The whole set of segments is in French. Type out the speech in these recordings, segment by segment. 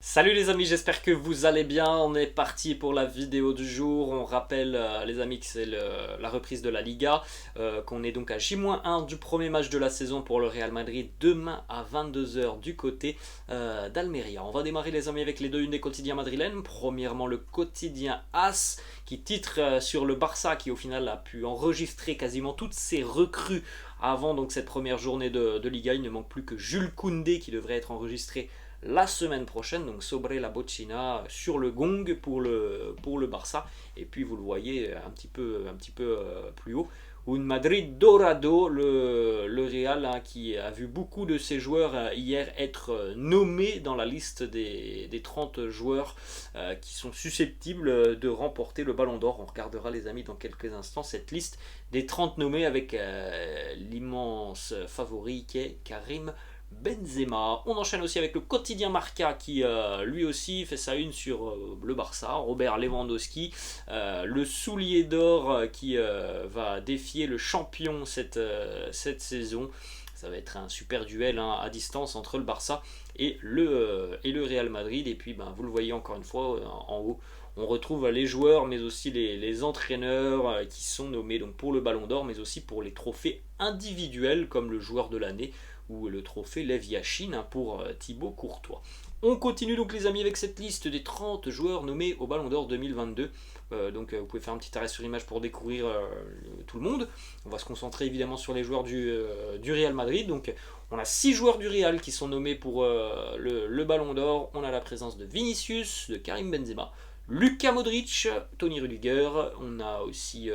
Salut les amis, j'espère que vous allez bien. On est parti pour la vidéo du jour. On rappelle les amis que c'est la reprise de la Liga, qu'on est donc à J-1 du premier match de la saison pour le Real Madrid demain à 22 h du côté d'Almeria. On va démarrer les amis avec les deux unes des quotidiens madrilènes. Premièrement le quotidien AS qui titre sur le Barça qui au final a pu enregistrer quasiment toutes ses recrues avant donc cette première journée de Liga. Il ne manque plus que Jules Koundé qui devrait être enregistré la semaine prochaine, donc sobre la boccina sur le gong pour le Barça. Et puis vous le voyez un petit peu plus haut, un Madrid dorado, le Real hein, qui a vu beaucoup de ses joueurs hier être nommés dans la liste des 30 joueurs qui sont susceptibles de remporter le Ballon d'Or. On regardera les amis dans quelques instants cette liste des 30 nommés avec l'immense favori qui est Karim Benzema. On enchaîne aussi avec le quotidien Marca qui lui aussi fait sa une sur le Barça. Robert Lewandowski, le soulier d'or qui va défier le champion cette saison. Ça va être un super duel hein, à distance entre le Barça et le Real Madrid. Et puis vous le voyez encore une fois en haut. On retrouve les joueurs mais aussi les entraîneurs qui sont nommés donc, pour le Ballon d'Or mais aussi pour les trophées individuels comme le joueur de l'année ou le trophée Lev Yashin hein, pour Thibaut Courtois. On continue donc les amis avec cette liste des 30 joueurs nommés au Ballon d'Or 2022. Donc vous pouvez faire un petit arrêt sur image pour découvrir tout le monde. On va se concentrer évidemment sur les joueurs du Real Madrid. Donc on a 6 joueurs du Real qui sont nommés pour le Ballon d'Or. On a la présence de Vinicius, de Karim Benzema, Luka Modric, Tony Rudiger, on a aussi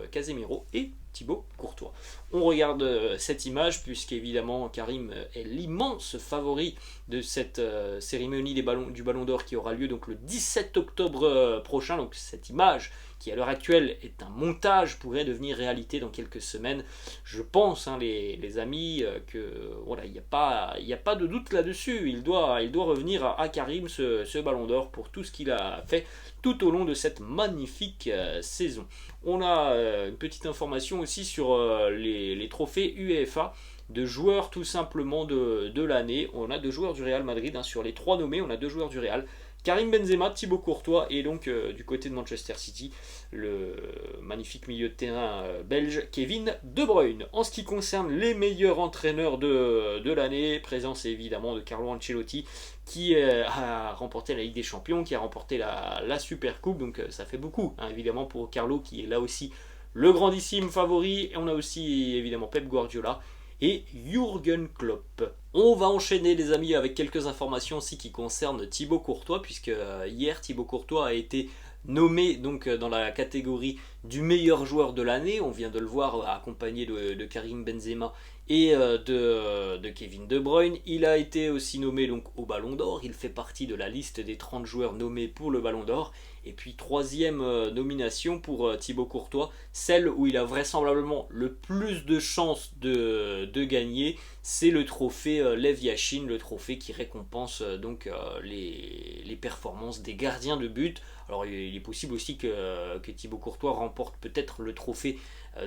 Casemiro et Thibaut Courtois. On regarde cette image puisqu'évidemment Karim est l'immense favori de cette cérémonie du Ballon d'Or qui aura lieu donc le 17 octobre prochain. Donc cette image qui à l'heure actuelle est un montage pourrait devenir réalité dans quelques semaines. Je pense hein, les amis que voilà, il n'y a pas de doute là-dessus. Il doit revenir à Karim ce Ballon d'Or pour tout ce qu'il a fait tout au long de cette magnifique saison. On a une petite information aussi sur les trophées UEFA de joueurs tout simplement de l'année. On a 2 joueurs du Real Madrid, hein, sur les 3 nommés, on a 2 joueurs du Real. Karim Benzema, Thibaut Courtois et donc du côté de Manchester City, le magnifique milieu de terrain belge Kevin De Bruyne. En ce qui concerne les meilleurs entraîneurs de l'année, présence évidemment de Carlo Ancelotti qui a remporté la Ligue des Champions, qui a remporté la Super Coupe, donc ça fait beaucoup hein, évidemment pour Carlo qui est là aussi le grandissime favori. Et on a aussi évidemment Pep Guardiola et Jürgen Klopp. On va enchaîner les amis avec quelques informations aussi qui concernent Thibaut Courtois puisque hier Thibaut Courtois a été nommé donc dans la catégorie du meilleur joueur de l'année. On vient de le voir accompagné de Karim Benzema et de Kevin De Bruyne. Il a été aussi nommé donc au Ballon d'Or. Il fait partie de la liste des 30 joueurs nommés pour le Ballon d'Or. Et puis troisième nomination pour Thibaut Courtois, celle où il a vraisemblablement le plus de chances de gagner, c'est le trophée Lev Yashin, le trophée qui récompense donc les performances des gardiens de but. Alors il est possible aussi que Thibaut Courtois remporte peut-être le trophée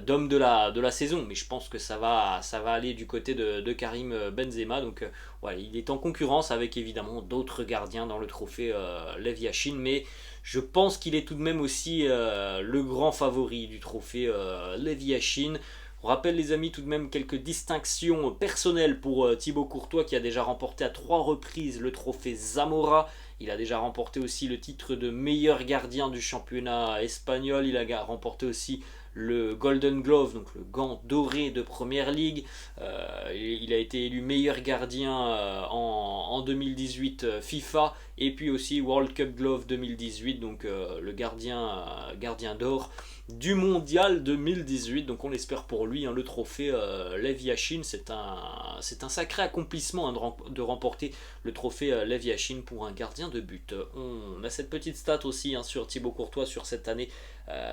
d'homme de la saison, mais je pense que ça va aller du côté de Karim Benzema. Donc voilà, il est en concurrence avec évidemment d'autres gardiens dans le trophée Lev Yashin, mais je pense qu'il est tout de même aussi le grand favori du trophée Lev Yashin. On rappelle les amis tout de même quelques distinctions personnelles pour Thibaut Courtois qui a déjà remporté à 3 reprises le trophée Zamora. Il a déjà remporté aussi le titre de meilleur gardien du championnat espagnol. Il a remporté aussi le Golden Glove, donc le gant doré de Première Ligue. Il a été élu meilleur gardien en 2018 FIFA et puis aussi World Cup Glove 2018, donc le gardien d'or du mondial 2018. Donc on espère pour lui hein, le trophée Lev Yashin. C'est un sacré accomplissement hein, de remporter le trophée Lev Yashin pour un gardien de but. On a cette petite stat aussi hein, sur Thibaut Courtois sur cette année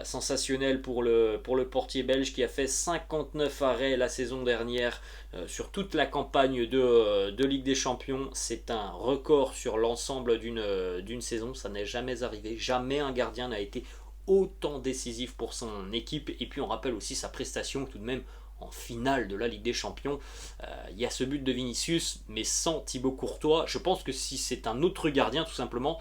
sensationnelle pour le portier belge qui a fait 59 arrêts la saison dernière sur toute la campagne de Ligue des Champions. C'est un record sur l'ensemble d'une saison, ça n'est jamais arrivé, jamais un gardien n'a été autant décisif pour son équipe. Et puis on rappelle aussi sa prestation tout de même en finale de la Ligue des Champions. Il y a ce but de Vinicius, mais sans Thibaut Courtois. Je pense que si c'est un autre gardien, tout simplement,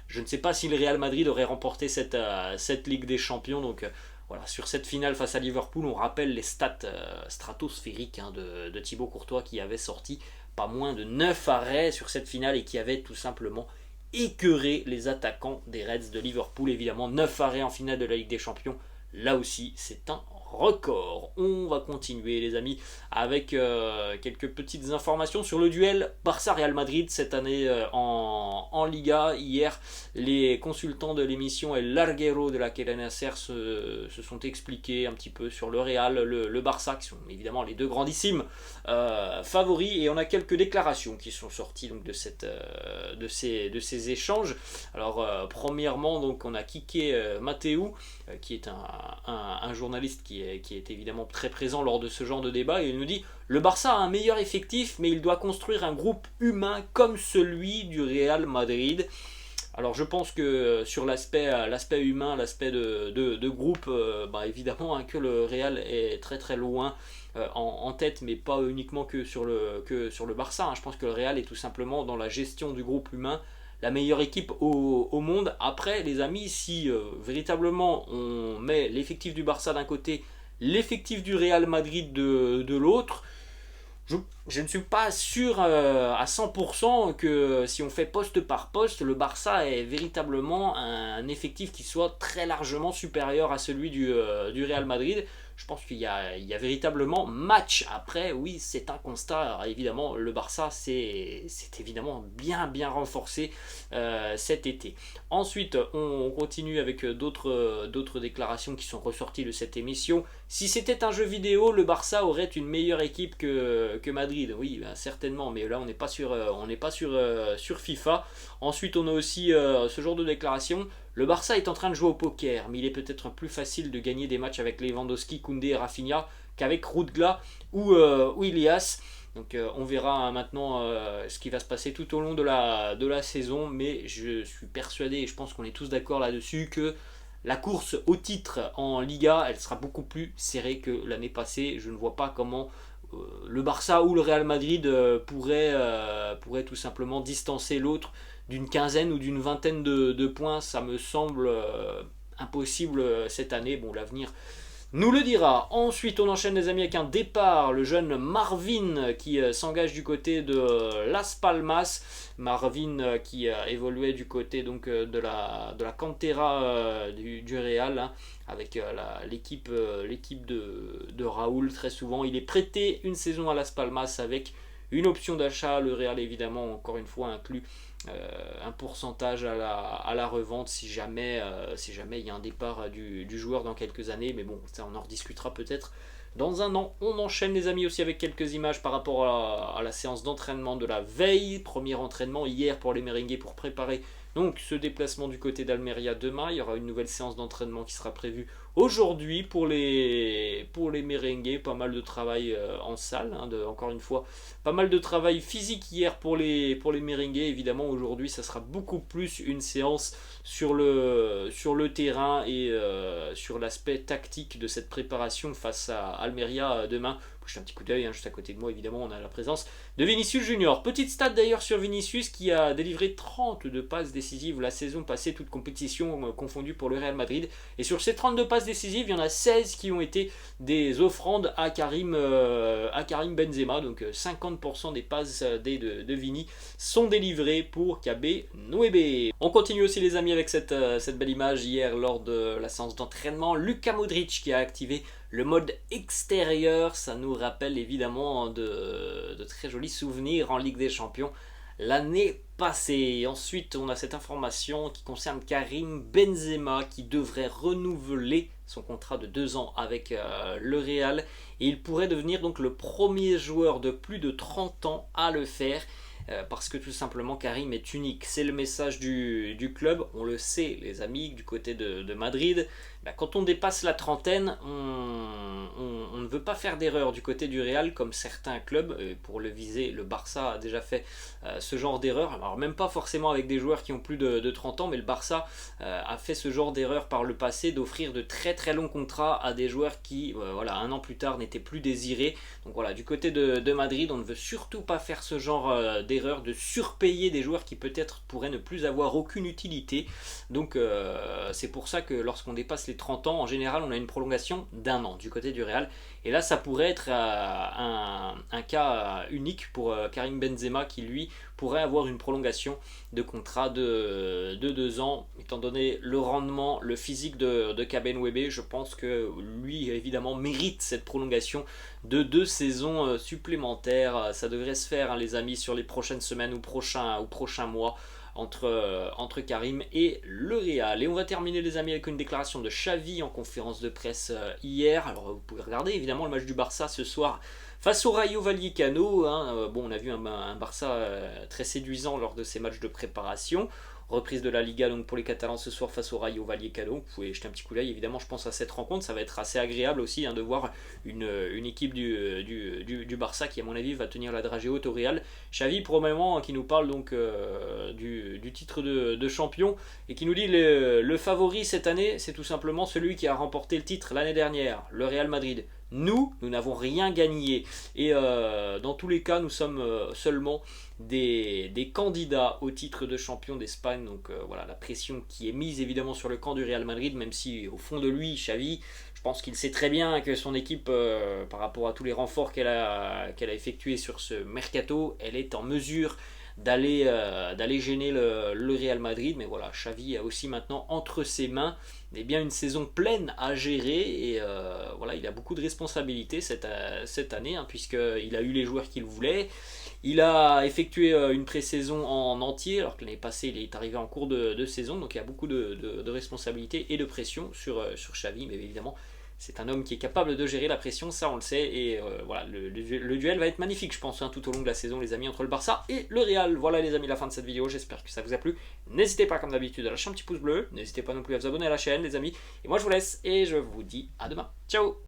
je ne sais pas si le Real Madrid aurait remporté cette Ligue des Champions. Donc voilà, sur cette finale face à Liverpool, on rappelle les stats stratosphériques de Thibaut Courtois qui avait sorti pas moins de 9 arrêts sur cette finale et qui avait tout simplement écœuré les attaquants des Reds de Liverpool. Évidemment, 9 arrêts en finale de la Ligue des Champions, là aussi c'est un record. On va continuer les amis avec quelques petites informations sur le duel Barça-Real Madrid cette année en Liga. Hier, les consultants de l'émission El Larguero de la Cadena Ser se sont expliqués un petit peu sur le Real, le Barça, qui sont évidemment les deux grandissimes favoris, et on a quelques déclarations qui sont sorties donc, de ces échanges. Alors premièrement, donc, on a Quique Mateu, qui est un journaliste qui est évidemment très présent lors de ce genre de débat, et il nous dit: le Barça a un meilleur effectif, mais il doit construire un groupe humain comme celui du Real Madrid. Alors je pense que sur l'aspect humain, l'aspect de groupe, évidemment que le Real est très très loin en tête, mais pas uniquement que sur le Barça. Je pense que le Real est tout simplement dans la gestion du groupe humain la meilleure équipe au monde. Après les amis, si véritablement on met l'effectif du Barça d'un côté, l'effectif du Real Madrid de l'autre, je ne suis pas sûr à 100% que si on fait poste par poste, le Barça ait véritablement un effectif qui soit très largement supérieur à celui du Real Madrid. Je pense qu'il y a véritablement match. Après, oui, c'est un constat. Évidemment, le Barça c'est évidemment bien renforcé cet été. Ensuite, on continue avec d'autres déclarations qui sont ressorties de cette émission. Si c'était un jeu vidéo, le Barça aurait une meilleure équipe que Madrid. Oui, certainement, mais là on n'est pas sur FIFA. Ensuite, on a aussi ce genre de déclaration. Le Barça est en train de jouer au poker, mais il est peut-être plus facile de gagner des matchs avec Lewandowski, Koundé et Rafinha qu'avec Rudgla ou Ilias. Donc on verra maintenant ce qui va se passer tout au long de la saison, mais je suis persuadé, et je pense qu'on est tous d'accord là-dessus, que la course au titre en Liga, elle sera beaucoup plus serrée que l'année passée. Je ne vois pas comment le Barça ou le Real Madrid pourrait tout simplement distancer l'autre d'une quinzaine ou d'une vingtaine de points. Ça me semble impossible cette année. Bon, l'avenir nous le dira. Ensuite, on enchaîne les amis avec un départ. Le jeune Marvin qui s'engage du côté de Las Palmas. Marvin qui évoluait du côté donc, de la Cantera du Real, avec l'équipe de Raúl très souvent. Il est prêté une saison à Las Palmas avec une option d'achat. Le Real évidemment encore une fois inclut un pourcentage à la revente si jamais il y a un départ du joueur dans quelques années, mais bon, ça on en rediscutera peut-être dans un an. On enchaîne les amis aussi avec quelques images par rapport à la séance d'entraînement de la veille. Premier entraînement hier pour les merengues pour préparer donc ce déplacement du côté d'Almeria demain. Il y aura une nouvelle séance d'entraînement qui sera prévue aujourd'hui pour les merengues. Pas mal de travail en salle, encore une fois, pas mal de travail physique hier pour les merengues. Évidemment aujourd'hui ça sera beaucoup plus une séance sur le terrain et sur l'aspect tactique de cette préparation face à Almeria demain. J'ai un petit coup d'œil, juste à côté de moi évidemment on a la présence de Vinicius Junior. Petite stat d'ailleurs sur Vinicius qui a délivré 32 passes décisives la saison passée, toute compétition confondue pour le Real Madrid, et sur ces 32 passes décisives il y en a 16 qui ont été des offrandes à Karim Benzema. Donc 50% des passes de Vini sont délivrées pour KB Nueve. On continue aussi les amis avec cette belle image hier lors de la séance d'entraînement. Luka Modric qui a activé le mode extérieur. Ça nous rappelle évidemment de très jolis souvenirs en Ligue des Champions l'année passée. Ensuite, on a cette information qui concerne Karim Benzema qui devrait renouveler son contrat de 2 ans avec le Real. Et il pourrait devenir donc le premier joueur de plus de 30 ans à le faire. parce que tout simplement Karim est unique. C'est le message du club, on le sait les amis, du côté de Madrid. Quand on dépasse la trentaine, on ne veut pas faire d'erreur du côté du Real comme certains clubs, pour le viser, le Barça a déjà fait ce genre d'erreur, alors même pas forcément avec des joueurs qui ont plus de 30 ans, mais le Barça a fait ce genre d'erreur par le passé, d'offrir de très très longs contrats à des joueurs qui, voilà, un an plus tard n'étaient plus désirés. Donc voilà, du côté de Madrid, on ne veut surtout pas faire ce genre d'erreur, de surpayer des joueurs qui peut-être pourraient ne plus avoir aucune utilité. Donc c'est pour ça que lorsqu'on dépasse les 30 ans, en général, on a une prolongation d'1 an du côté du Real. Et là, ça pourrait être un cas unique pour Karim Benzema qui, lui, pourrait avoir une prolongation de contrat de 2 ans. Étant donné le rendement, le physique de Kabenwebe, je pense que lui, évidemment, mérite cette prolongation de 2 saisons supplémentaires. Ça devrait se faire, hein, les amis, sur les prochaines semaines ou prochains mois, entre Karim et le Real. Et on va terminer les amis avec une déclaration de Xavi en conférence de presse hier. Alors vous pouvez regarder évidemment le match du Barça ce soir face au Rayo Vallecano. Bon, on a vu un Barça très séduisant lors de ces matchs de préparation. Reprise de la Liga donc pour les Catalans ce soir face au Rayo Vallecano. Vous pouvez jeter un petit coup d'œil évidemment, je pense à cette rencontre. Ça va être assez agréable aussi, hein, de voir une équipe du Barça qui à mon avis va tenir la dragée haute au Real. Xavi probablement, hein, qui nous parle donc du titre de champion et qui nous dit le favori cette année c'est tout simplement celui qui a remporté le titre l'année dernière, le Real Madrid. Nous n'avons rien gagné. Et dans tous les cas, nous sommes seulement des candidats au titre de champion d'Espagne. Donc voilà, la pression qui est mise évidemment sur le camp du Real Madrid, même si au fond de lui, Xavi, je pense qu'il sait très bien que son équipe, par rapport à tous les renforts qu'elle a effectués sur ce mercato, elle est en mesure d'aller gêner le Real Madrid. Mais voilà, Xavi a aussi maintenant entre ses mains une saison pleine à gérer et voilà, il a beaucoup de responsabilités cette année, hein, puisqu'il a eu les joueurs qu'il voulait. Il a effectué une pré-saison en entier, alors que l'année passée il est arrivé en cours de saison, donc il y a beaucoup de responsabilités et de pression sur Xavi, mais évidemment c'est un homme qui est capable de gérer la pression, ça on le sait, et voilà, le duel va être magnifique je pense, hein, tout au long de la saison les amis, entre le Barça et le Real. Voilà les amis, la fin de cette vidéo, j'espère que ça vous a plu. N'hésitez pas comme d'habitude à lâcher un petit pouce bleu, n'hésitez pas non plus à vous abonner à la chaîne les amis, et moi je vous laisse et je vous dis à demain, ciao.